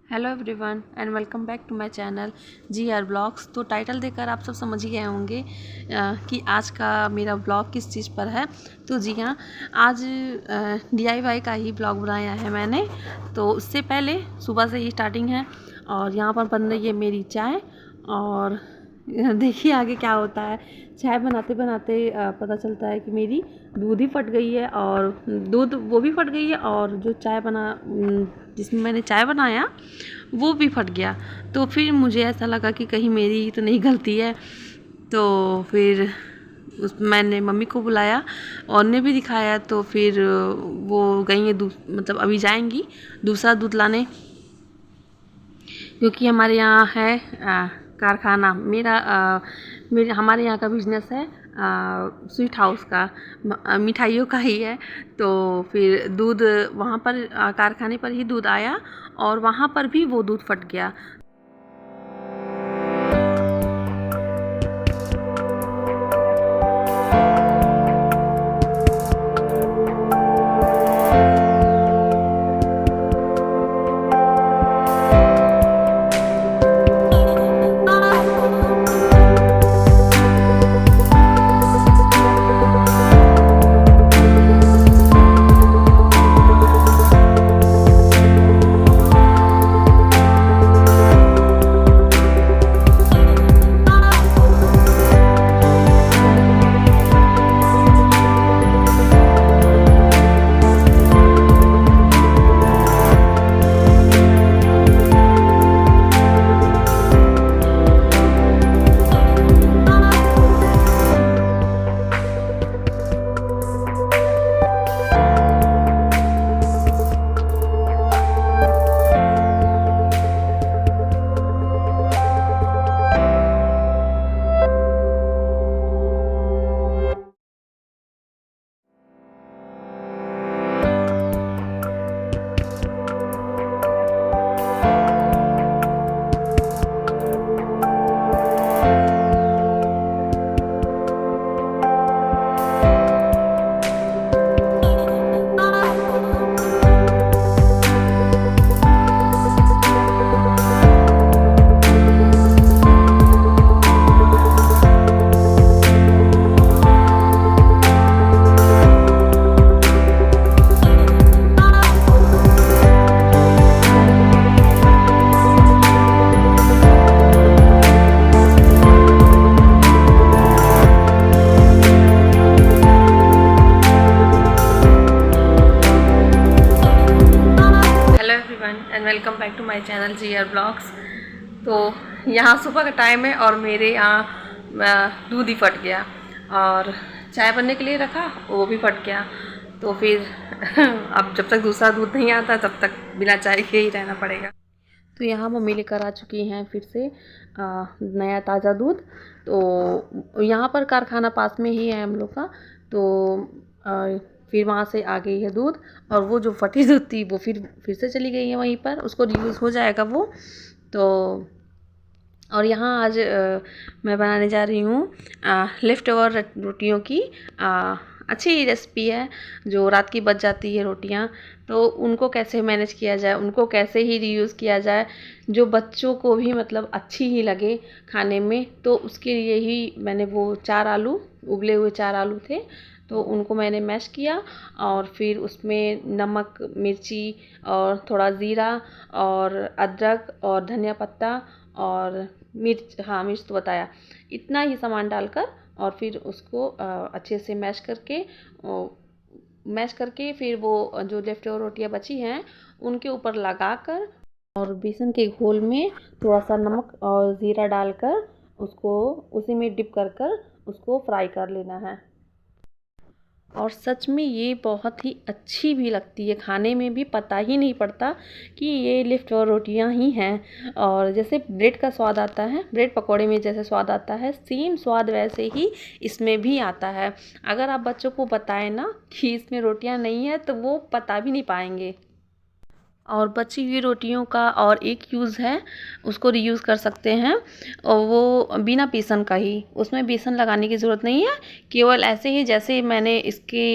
Hello everyone and welcome back to my channel G R blogs. तो title देखकर आप सब समझ ही गए होंगे कि आज का मेरा ब्लॉग किस चीज़ पर है। तो जी हाँ, आज DIY का ही ब्लॉग बनाया है मैंने। तो उससे पहले सुबह से ही स्टार्टिंग है और यहाँ पर बन रही है मेरी चाय। और देखिए आगे क्या होता है। चाय बनाते बनाते पता चलता है कि मेरी दूध ही फट गई है और दूध वो भी फट गई है और जो चाय जिसमें मैंने चाय बनाया वो भी फट गया। तो फिर मुझे ऐसा लगा कि कहीं मेरी ही तो नहीं गलती है। तो फिर मैंने मम्मी को बुलाया और ने भी दिखाया। तो फिर वो गई है मतलब अभी जाएंगी दूसरा दूध लाने, क्योंकि हमारे यहाँ है कारखाना। मेरे हमारे यहाँ का बिजनेस है स्वीट हाउस का, मिठाइयों का ही है। तो फिर दूध वहाँ पर कारखाने पर ही दूध आया और वहाँ पर भी वो दूध फट गया। And welcome back to my channel G R blogs. तो यहाँ सुबह का टाइम है और मेरे यहाँ दूध ही फट गया और चाय बनने के लिए रखा वो भी फट गया। तो फिर अब जब तक दूसरा दूध नहीं आता तब तक बिना चाय के ही रहना पड़ेगा। तो यहाँ मम्मी लेकर आ चुकी हैं फिर से नया ताज़ा दूध। तो यहाँ पर कारखाना पास में ही है हम लोग का। तो फिर वहाँ से आ गई है दूध और वो जो फटी दूध थी वो फिर से चली गई है वहीं पर, उसको रीयूज़ हो जाएगा वो। तो और यहाँ आज मैं बनाने जा रही हूँ लेफ़्ट ओवर रोटियों की अच्छी रेसिपी है। जो रात की बच जाती है रोटियाँ, तो उनको कैसे मैनेज किया जाए, उनको कैसे ही रीयूज़ किया जाए जो बच्चों को भी मतलब अच्छी ही लगे खाने में। तो उसके लिए ही मैंने वो 4 आलू, उबले हुए 4 आलू थे, तो उनको मैंने मैश किया और फिर उसमें नमक, मिर्ची और थोड़ा ज़ीरा और अदरक और धनिया पत्ता और मिर्च तो बताया, इतना ही सामान डालकर और फिर उसको अच्छे से मैश करके फिर वो जो लेफ्ट ओवर रोटियाँ बची हैं उनके ऊपर लगाकर और बेसन के घोल में थोड़ा सा नमक और ज़ीरा डालकर उसको उसी में डिप कर उसको फ्राई कर लेना है। और सच में ये बहुत ही अच्छी भी लगती है, खाने में भी पता ही नहीं पड़ता कि ये लिफ्ट और रोटियां ही हैं। और जैसे ब्रेड का स्वाद आता है, ब्रेड पकौड़े में जैसे स्वाद आता है, सेम स्वाद वैसे ही इसमें भी आता है। अगर आप बच्चों को बताएं ना कि इसमें रोटियां नहीं है तो वो पता भी नहीं पाएंगे। और बची हुई रोटियों का और एक यूज़ है, उसको रीयूज़ कर सकते हैं, और वो बिना बेसन का ही, उसमें बेसन लगाने की ज़रूरत नहीं है। केवल ऐसे ही जैसे मैंने इसके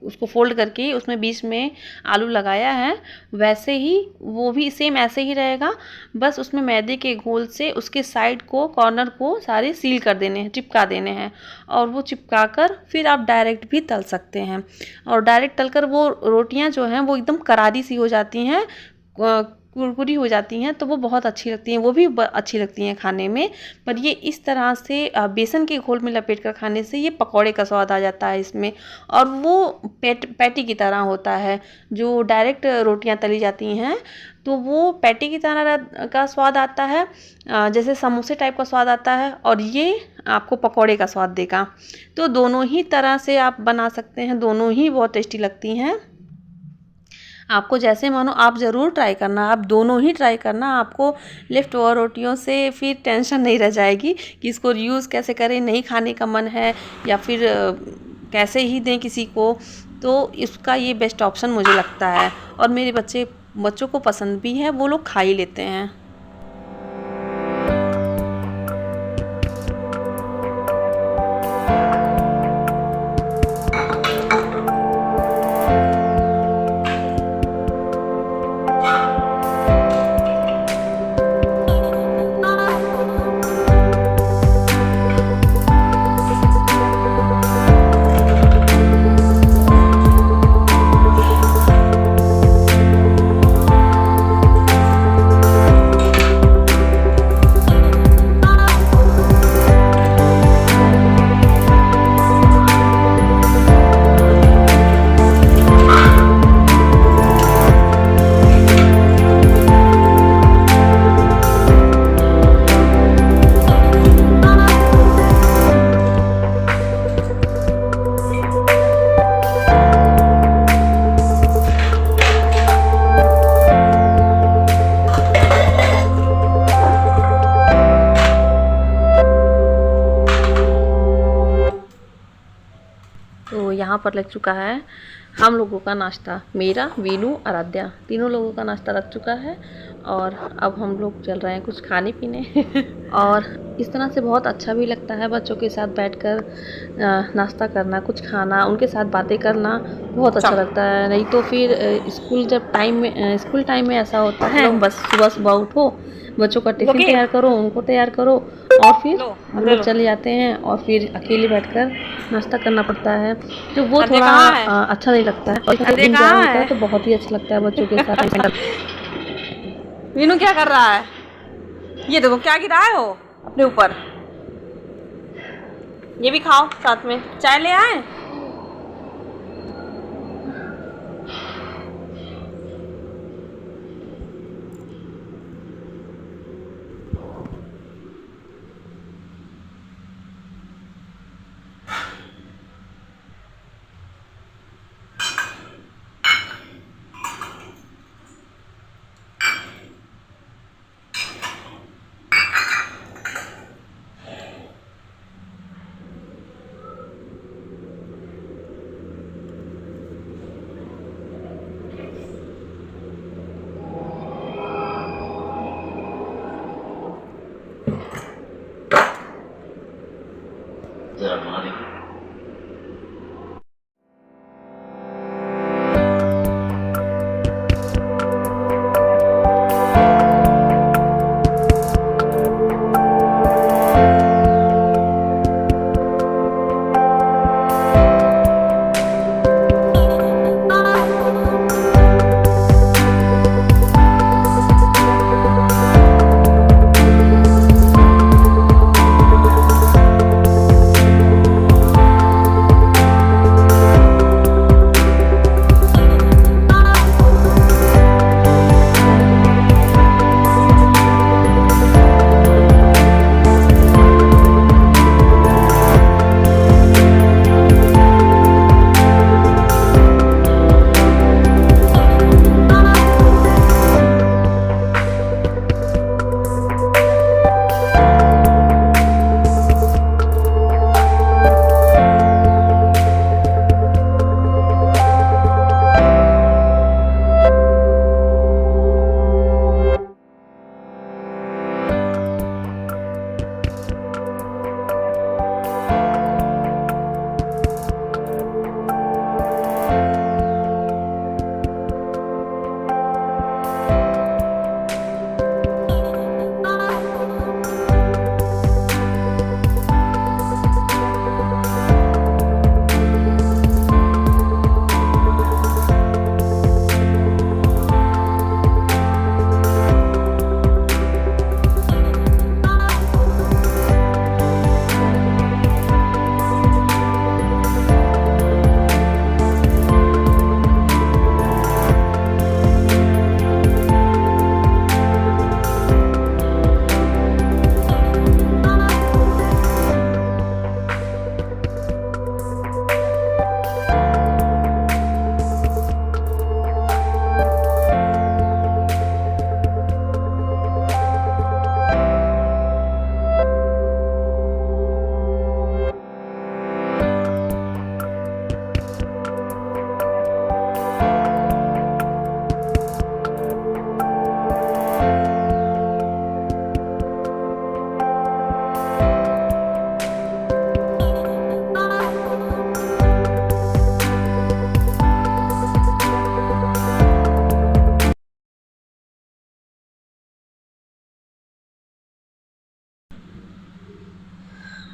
उसको फोल्ड करके उसमें बीच में आलू लगाया है, वैसे ही वो भी सेम ऐसे ही रहेगा। बस उसमें मैदे के घोल से उसके साइड को, कॉर्नर को सारे सील कर देने हैं, चिपका देने हैं, और वो चिपका कर फिर आप डायरेक्ट भी तल सकते हैं। और डायरेक्ट तलकर वो रोटियां जो हैं वो एकदम करारी सी हो जाती हैं, कुरकुरी हो जाती हैं, तो वो बहुत अच्छी लगती हैं, वो भी अच्छी लगती हैं खाने में। पर ये इस तरह से बेसन के घोल में लपेट कर खाने से ये पकौड़े का स्वाद आ जाता है इसमें, और वो पैटी की तरह होता है। जो डायरेक्ट रोटियां तली जाती हैं तो वो पैटी की तरह का स्वाद आता है, जैसे समोसे टाइप का स्वाद आता है, और ये आपको पकौड़े का स्वाद देगा। तो दोनों ही तरह से आप बना सकते हैं, दोनों ही बहुत टेस्टी लगती हैं। आपको जैसे मानो आप ज़रूर ट्राई करना, आप दोनों ही ट्राई करना, आपको लेफ्ट ओवर रोटियों से फिर टेंशन नहीं रह जाएगी कि इसको रीयूज़ कैसे करें, नहीं खाने का मन है या फिर कैसे ही दें किसी को। तो इसका ये बेस्ट ऑप्शन मुझे लगता है, और मेरे बच्चों को पसंद भी है, वो लोग खा ही लेते हैं। तो यहाँ पर लग चुका है हम लोगों का नाश्ता, मेरा, वीनू, आराध्या, तीनों लोगों का नाश्ता लग चुका है, और अब हम लोग चल रहे हैं कुछ खाने पीने। और इस तरह से बहुत अच्छा भी लगता है बच्चों के साथ बैठकर नाश्ता करना, कुछ खाना, उनके साथ बातें करना बहुत अच्छा लगता है। नहीं तो फिर स्कूल टाइम में ऐसा होता है, बस सुबह सुबह उठो, बच्चों का टिफिन तैयार करो, उनको तैयार करो, और फिर हम लोग चले जाते हैं, और फिर अकेले बैठकर नाश्ता करना पड़ता है, जो वो थोड़ा अच्छा नहीं लगता है। और एंजॉय होता है तो बहुत ही अच्छा लगता है बच्चों के साथ। वीनू क्या कर रहा है? ये देखो क्या गिराए हो अपने ऊपर। ये भी खाओ साथ में, चाय ले आए।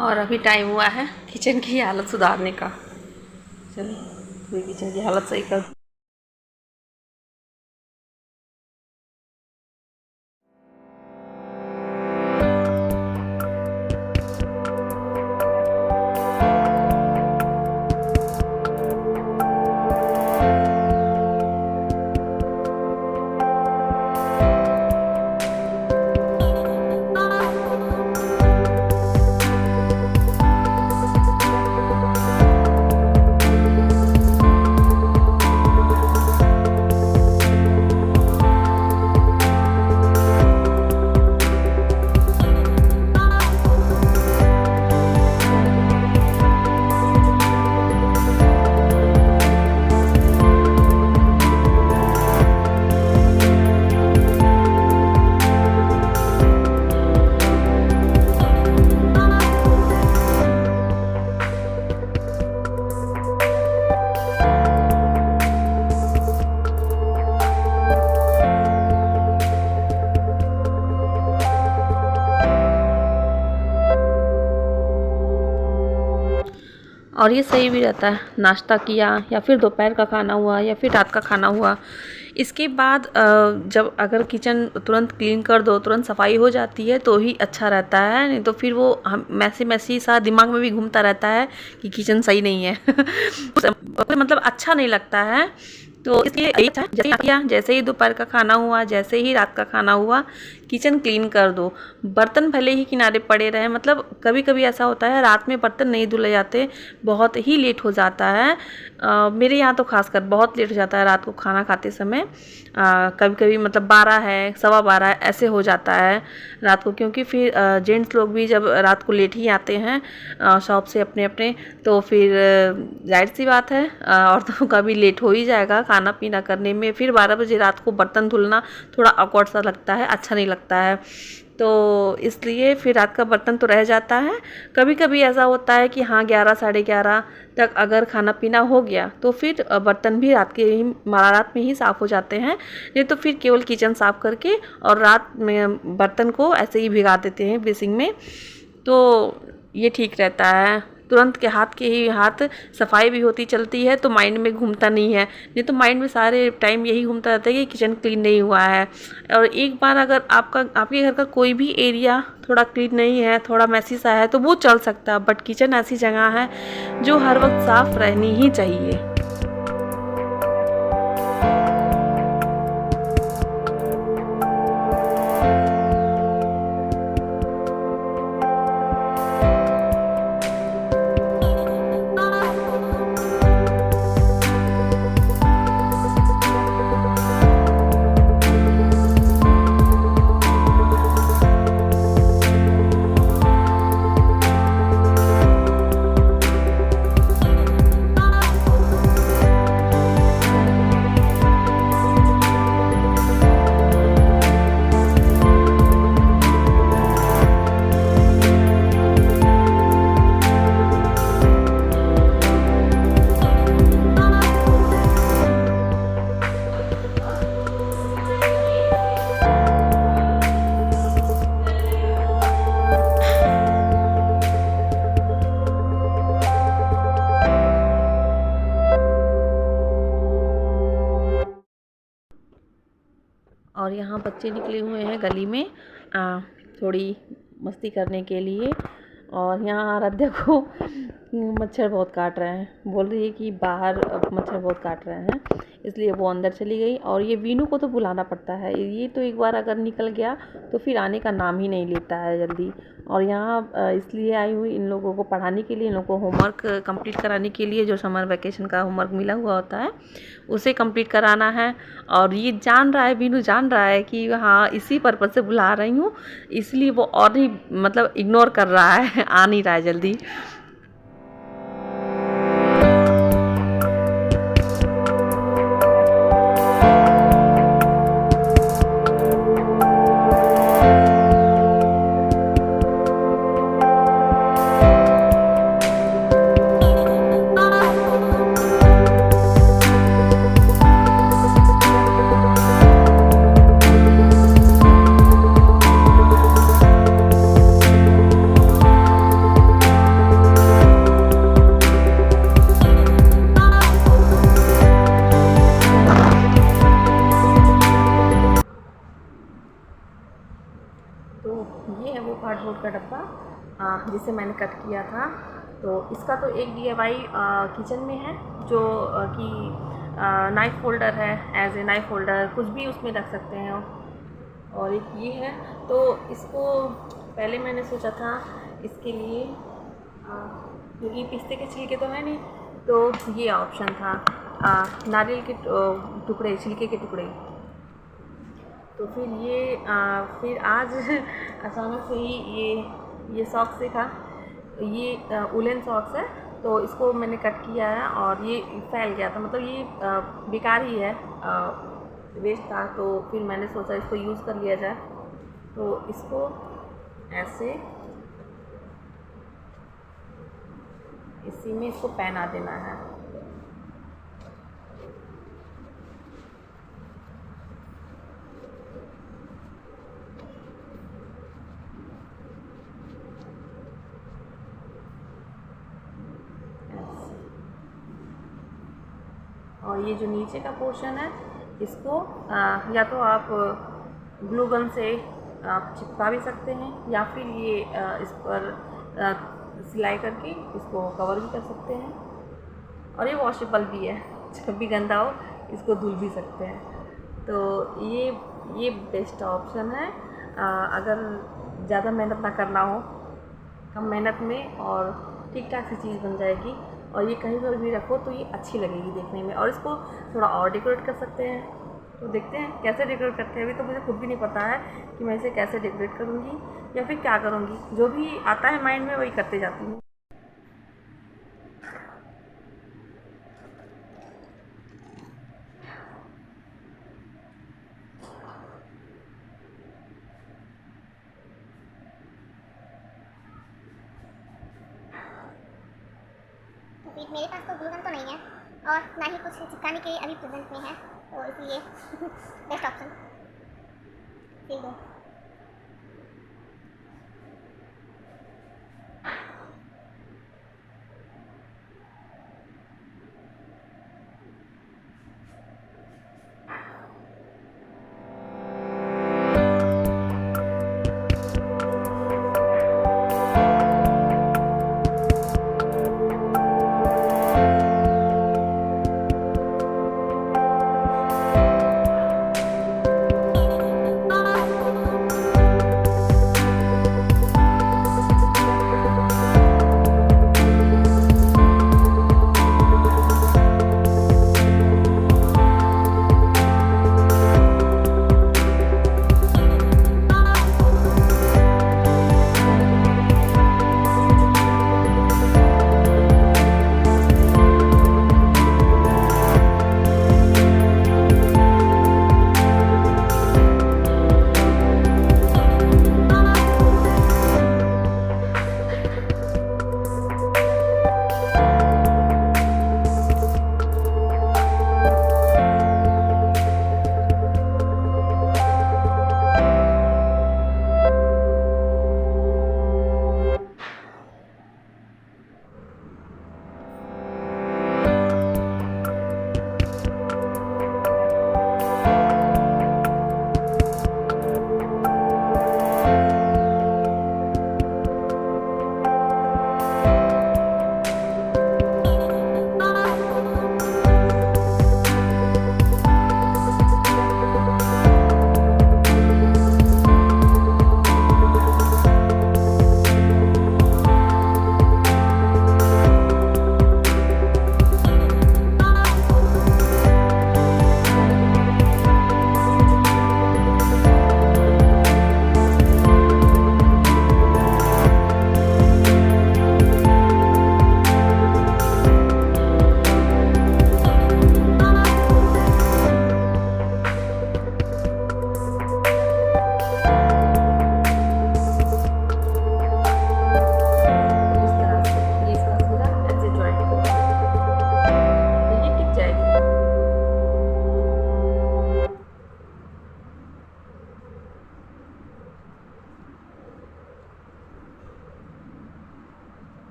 और अभी टाइम हुआ है किचन की हालत सुधारने का। चलिए पूरी किचन की हालत सही कर। और ये सही भी रहता है, नाश्ता किया या फिर दोपहर का खाना हुआ या फिर रात का खाना हुआ, इसके बाद जब अगर किचन तुरंत क्लीन कर दो, तुरंत सफाई हो जाती है तो ही अच्छा रहता है। नहीं तो फिर वो हम मैसी सा दिमाग में भी घूमता रहता है कि किचन सही नहीं है मतलब अच्छा नहीं लगता है। तो इसलिए जैसे ही दोपहर का खाना हुआ, जैसे ही रात का खाना हुआ, किचन क्लीन कर दो। बर्तन भले ही किनारे पड़े रहे, मतलब कभी कभी ऐसा होता है रात में बर्तन नहीं धुले जाते, बहुत ही लेट हो जाता है। मेरे यहाँ तो खासकर बहुत लेट हो जाता है रात को खाना खाते समय। कभी कभी मतलब 12 है, 12:15 ऐसे हो जाता है रात को, क्योंकि फिर जेंट्स लोग भी जब रात को लेट ही आते हैं शॉप से अपने अपने, तो फिर जाहिर सी बात है औरतों का भी लेट हो ही जाएगा खाना पीना करने में। फिर 12 बजे रात को बर्तन धुलना थोड़ा ऑकवर्ड सा लगता है, अच्छा नहीं लगता है। तो इसलिए फिर रात का बर्तन तो रह जाता है। कभी कभी ऐसा होता है कि हाँ 11 साढ़े 11 तक अगर खाना पीना हो गया तो फिर बर्तन भी रात में ही साफ़ हो जाते हैं। नहीं तो फिर केवल किचन साफ़ करके और रात में बर्तन को ऐसे ही भिगा देते हैं बेसिन में, तो ये ठीक रहता है। तुरंत के हाथ सफाई भी होती चलती है तो माइंड में घूमता नहीं है। नहीं तो माइंड में सारे टाइम यही घूमता रहता है कि किचन क्लीन नहीं हुआ है। और एक बार अगर आपके घर का कोई भी एरिया थोड़ा क्लीन नहीं है, थोड़ा मैसी सा है, तो वो चल सकता है, बट किचन ऐसी जगह है जो हर वक्त साफ़ रहनी ही चाहिए। और यहाँ बच्चे निकले हुए हैं गली में थोड़ी मस्ती करने के लिए। और यहाँ आराध्या को मच्छर बहुत काट रहे हैं, बोल रही है कि बाहर मच्छर बहुत काट रहे हैं, इसलिए वो अंदर चली गई। और ये वीनू को तो बुलाना पड़ता है, ये तो एक बार अगर निकल गया तो फिर आने का नाम ही नहीं लेता है जल्दी। और यहाँ इसलिए आई हुई इन लोगों को पढ़ाने के लिए, इन लोगों को होमवर्क कंप्लीट कराने के लिए, जो समर वैकेशन का होमवर्क मिला हुआ होता है उसे कंप्लीट कराना है। और ये जान रहा है, वीनू जान रहा है कि हाँ इसी पर्पज़ से बुला रही हूँ, इसलिए वो और ही मतलब इग्नोर कर रहा है, आ नहीं रहा है जल्दी। कार्डबोर्ड का डब्बा जिसे मैंने कट किया था। तो इसका तो एक DIY किचन में है जो कि नाइफ़ होल्डर है, एज ए नाइफ़ होल्डर कुछ भी उसमें रख सकते हैं। और एक ये है, तो इसको पहले मैंने सोचा था इसके लिए क्योंकि पिस्ते के छिलके तो है नहीं, तो ये ऑप्शन था नारियल के टुकड़े, छिलके के टुकड़े। तो फिर ये फिर आज अचानक से ही ये सॉक्स देखा, ये उलन सॉक्स है, तो इसको मैंने कट किया है और ये फैल गया था, मतलब ये बेकार ही है, वेस्ट था। तो फिर मैंने सोचा इसको यूज़ कर लिया जाए। तो इसको ऐसे इसी में इसको पहना देना है। और ये जो नीचे का पोर्शन है इसको या तो आप ग्लू गन से आप चिपका भी सकते हैं, या फिर ये इस पर सिलाई करके इसको कवर भी कर सकते हैं। और ये वॉशेबल भी है, जब भी गंदा हो इसको धुल भी सकते हैं। तो ये बेस्ट ऑप्शन है अगर ज़्यादा मेहनत ना करना हो, कम मेहनत में और ठीक ठाक सी चीज़ बन जाएगी। और ये कहीं पर भी रखो तो ये अच्छी लगेगी देखने में। और इसको थोड़ा और डेकोरेट कर सकते हैं। तो देखते हैं कैसे डेकोरेट करते हैं। अभी तो मुझे खुद भी नहीं पता है कि मैं इसे कैसे डेकोरेट करूँगी या फिर क्या करूँगी। जो भी आता है माइंड में वही करते जाती हूँ। मेरे पास तो ग्लू गन तो नहीं है और ना ही कुछ चिपकाने के लिए अभी प्रेजेंट में है, तो इसलिए बेस्ट ऑप्शन सिल दो।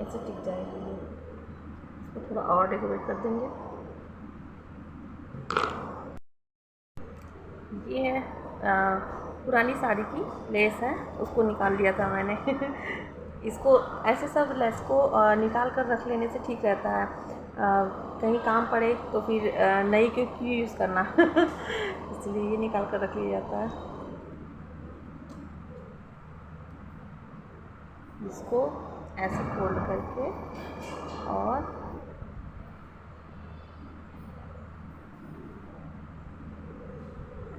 ऐसे टिक जाएगी। इसको थोड़ा और डेकोरेट कर देंगे। ये है पुरानी साड़ी की लेस है, उसको निकाल लिया था मैंने। इसको ऐसे सब लेस को निकाल कर रख लेने से ठीक रहता है, कहीं काम पड़े तो फिर नई क्यों यूज़ करना। इसलिए ये निकाल कर रख लिया जाता है। इसको ऐसे फोल्ड करके और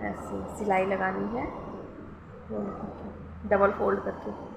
ऐसे सिलाई लगानी है, डबल फोल्ड करके।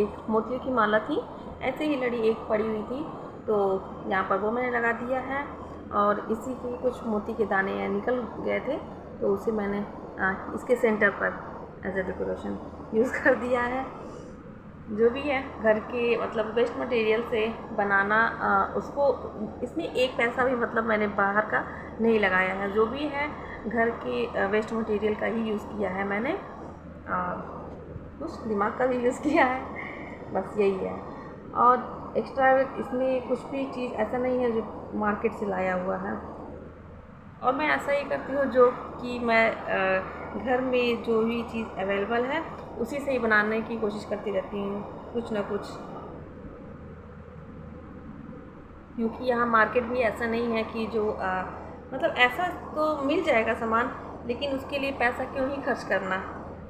एक मोतियों की माला थी, ऐसे ही लड़ी एक पड़ी हुई थी, तो यहाँ पर वो मैंने लगा दिया है। और इसी के कुछ मोती के दाने निकल गए थे, तो उसे मैंने इसके सेंटर पर एज ए डेकोरेशन यूज़ कर दिया है। जो भी है घर के मतलब वेस्ट मटेरियल से बनाना, उसको इसमें एक पैसा भी मतलब मैंने बाहर का नहीं लगाया है। जो भी है घर के वेस्ट मटेरियल का ही यूज़ किया है मैंने, कुछ दिमाग का भी यूज़ किया है, बस यही है। और एक्स्ट्रा इसमें कुछ भी चीज़ ऐसा नहीं है जो मार्केट से लाया हुआ है। और मैं ऐसा ही करती हूँ जो कि मैं घर में जो भी चीज़ अवेलेबल है उसी से ही बनाने की कोशिश करती रहती हूँ, कुछ ना कुछ। क्योंकि यहाँ मार्केट भी ऐसा नहीं है कि जो मतलब ऐसा तो मिल जाएगा सामान, लेकिन उसके लिए पैसा क्यों ही खर्च करना।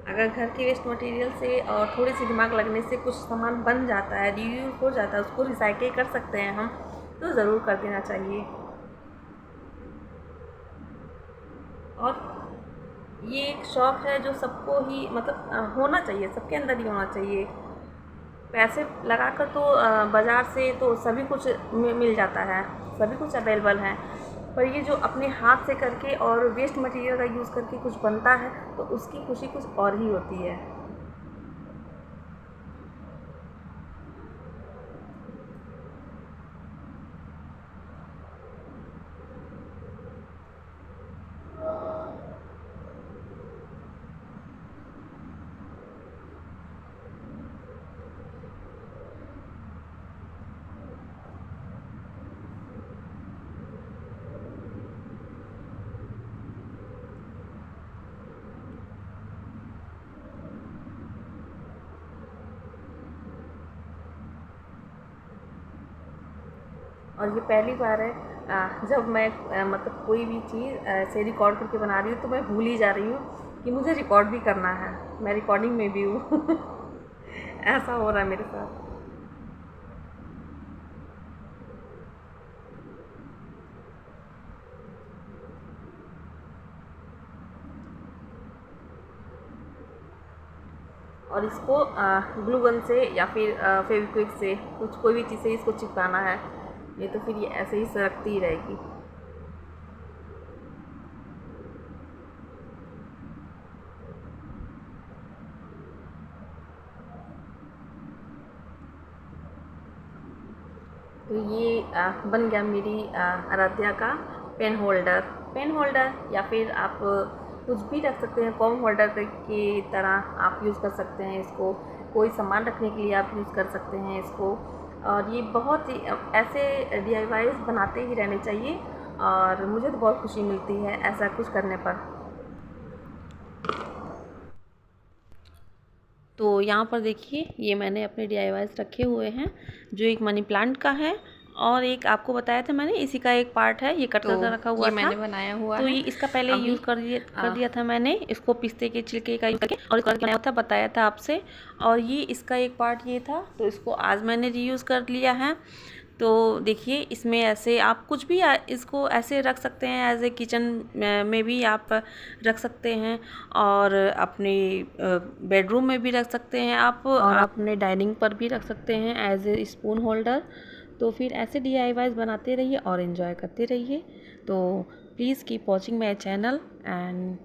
अगर घर के वेस्ट मटेरियल से और थोड़ी सी दिमाग लगने से कुछ सामान बन जाता है, रीयूज हो जाता है, उसको रिसाइकिल कर सकते हैं हम, तो ज़रूर कर देना चाहिए। और ये एक शौक़ है जो सबको ही मतलब होना चाहिए, सबके अंदर ही होना चाहिए। पैसे लगाकर तो बाज़ार से तो सभी कुछ मिल जाता है, सभी कुछ अवेलेबल है, पर ये जो अपने हाथ से करके और वेस्ट मटेरियल का यूज़ करके कुछ बनता है तो उसकी खुशी कुछ और ही होती है। और ये पहली बार है जब मैं मतलब कोई भी चीज़ ऐसे रिकॉर्ड करके बना रही हूँ तो मैं भूल ही जा रही हूँ कि मुझे रिकॉर्ड भी करना है। मैं रिकॉर्डिंग में भी हूँ ऐसा हो रहा है मेरे साथ। और इसको ग्लू गन से या फिर फेविक्विक से कुछ कोई भी चीज़ से इसको चिपकाना है, नहीं तो फिर ये ऐसे ही सरकती ही रहेगी। तो ये बन गया मेरी आराध्या का पेन होल्डर या फिर आप कुछ भी रख सकते हैं, कॉम होल्डर की तरह आप यूज़ कर सकते हैं इसको। कोई सामान रखने के लिए आप यूज़ कर सकते हैं इसको। और ये बहुत ही ऐसे DIYs बनाते ही रहने चाहिए और मुझे तो बहुत खुशी मिलती है ऐसा कुछ करने पर। तो यहाँ पर देखिए ये मैंने अपने DIYs रखे हुए हैं, जो एक मनी प्लांट का है और एक आपको बताया था मैंने इसी का एक पार्ट है, ये कट करके रखा हुआ था, मैंने बनाया हुआ तो है। ये इसका पहले यूज़ कर दिया था मैंने इसको पिस्ते के छिलके का यूज़ करके और इसका बनाया था, बताया था आपसे। और ये इसका एक पार्ट ये था, तो इसको आज मैंने रीयूज़ कर लिया है। तो देखिए इसमें ऐसे आप कुछ भी इसको ऐसे रख सकते हैं, एज ए किचन में भी आप रख सकते हैं और अपने बेडरूम में भी रख सकते हैं आप, और अपने डाइनिंग पर भी रख सकते हैं एज ए स्पून होल्डर। तो फिर ऐसे DIYs बनाते रहिए और इन्जॉय करते रहिए। तो please keep watching my channel and